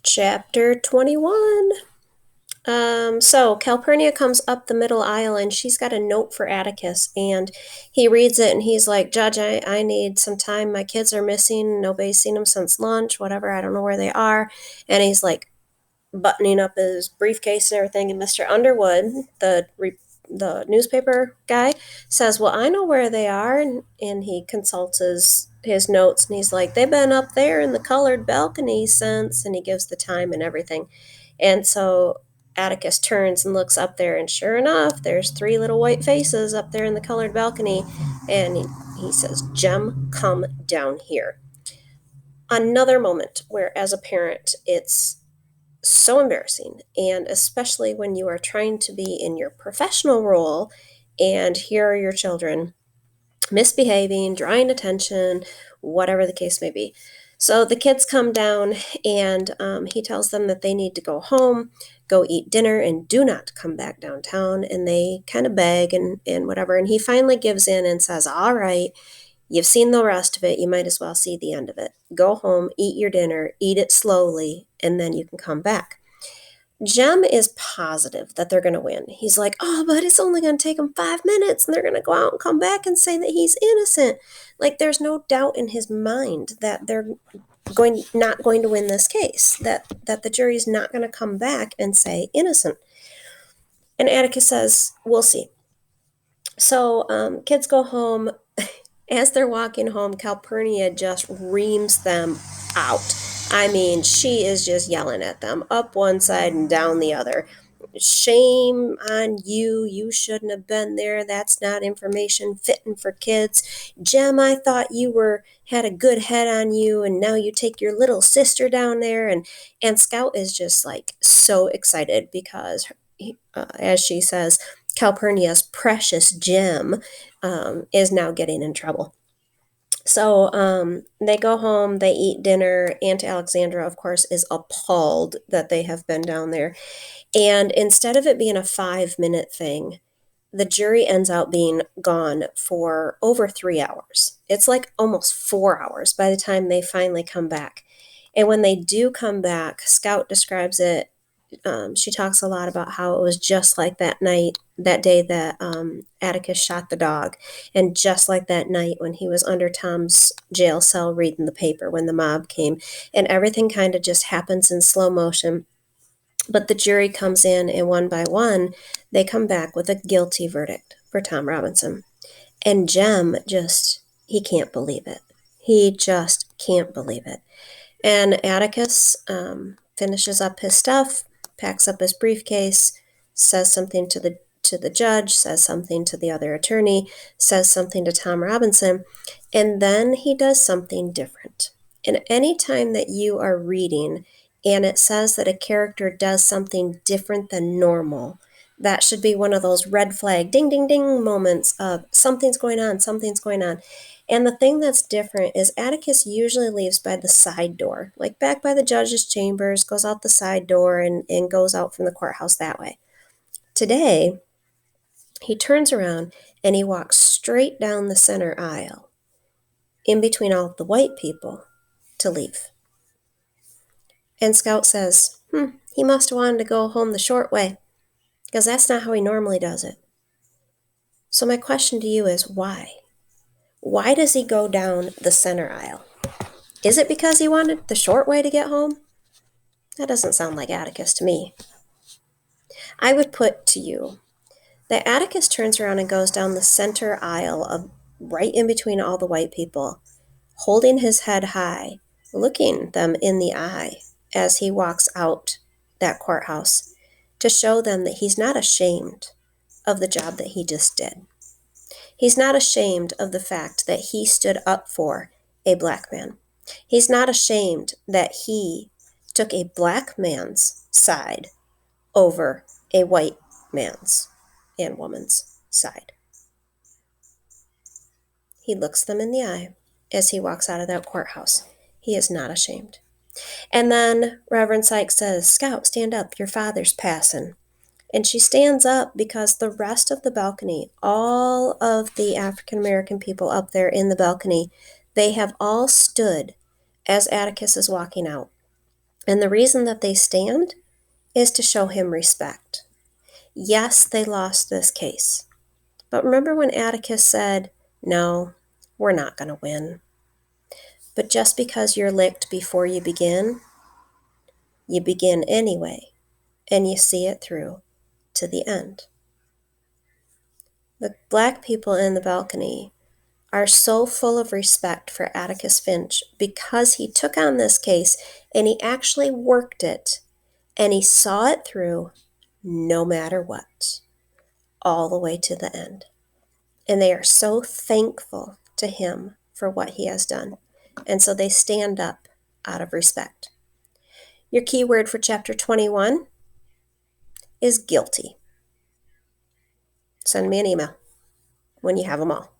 Chapter 21. So Calpurnia comes up the middle aisle and she's got a note for Atticus, and he reads it and he's like, Judge, I need some time. My kids are missing. Nobody's seen them since lunch, whatever. I don't know where they are. And he's like buttoning up his briefcase and everything. And Mr. Underwood, the newspaper guy, says, Well, I know where they are. And he consults his notes and he's like, They've been up there in the colored balcony since, and he gives the time and everything. And so Atticus turns and looks up there, and sure enough, there's three little white faces up there in the colored balcony. And he says, Jem, come down here. Another moment where, as a parent, it's so embarrassing, and especially when you are trying to be in your professional role and here are your children misbehaving, drawing attention, whatever the case may be. So the kids come down, and he tells them that they need to go home, go eat dinner, and do not come back downtown. And they kind of beg and whatever. And he finally gives in and says, All right, you've seen the rest of it. You might as well see the end of it. Go home, eat your dinner, eat it slowly, and then you can come back. Jem is positive that they're going to win. He's like, oh, but it's only going to take them 5 minutes and they're going to go out and come back and say that he's innocent. Like, there's no doubt in his mind that they're not going to win this case, that the jury's not going to come back and say innocent. And Atticus says, we'll see. So kids go home. As they're walking home, Calpurnia just reams them out. I mean, she is just yelling at them up one side and down the other. Shame on you. You shouldn't have been there. That's not information fitting for kids. Jem, I thought you had a good head on you, and now you take your little sister down there. And Scout is just like so excited because, as she says, Calpurnia's precious Jem is now getting in trouble. So they go home, they eat dinner. Aunt Alexandra, of course, is appalled that they have been down there. And instead of it being a 5 minute thing, the jury ends up being gone for over 3 hours. It's like almost 4 hours by the time they finally come back. And when they do come back, Scout describes it. She talks a lot about how it was just like that night, that day that Atticus shot the dog, and just like that night when he was under Tom's jail cell reading the paper when the mob came, and everything kind of just happens in slow motion. But the jury comes in, and one by one, they come back with a guilty verdict for Tom Robinson. And he can't believe it. He just can't believe it. And Atticus finishes up his stuff, packs up his briefcase, says something to the judge, says something to the other attorney, says something to Tom Robinson, and then he does something different. And any time that you are reading and it says that a character does something different than normal, that should be one of those red flag ding ding ding moments of something's going on, something's going on. And the thing that's different is Atticus usually leaves by the side door, like back by the judge's chambers, goes out the side door and goes out from the courthouse that way. Today, he turns around and he walks straight down the center aisle, in between all the white people, to leave. And Scout says, he must have wanted to go home the short way, because that's not how he normally does it. So my question to you is, why? Why does he go down the center aisle? Is it because he wanted the short way to get home? That doesn't sound like Atticus to me. I would put to you that Atticus turns around and goes down the center aisle of right in between all the white people, holding his head high, looking them in the eye as he walks out that courthouse to show them that he's not ashamed of the job that he just did. He's not ashamed of the fact that he stood up for a black man. He's not ashamed that he took a black man's side over a white man's and woman's side. He looks them in the eye as he walks out of that courthouse. He is not ashamed. And then Reverend Sykes says, Scout, stand up, your father's passing. And she stands up because the rest of the balcony, all of the African American people up there in the balcony, they have all stood as Atticus is walking out. And the reason that they stand is to show him respect. Yes, they lost this case. But remember when Atticus said, no, we're not going to win. But just because you're licked before you begin anyway, and you see it through to the end. The black people in the balcony are so full of respect for Atticus Finch because he took on this case and he actually worked it and he saw it through no matter what, all the way to the end. And they are so thankful to him for what he has done. And so they stand up out of respect. Your key word for chapter 21 is guilty. Send me an email when you have them all.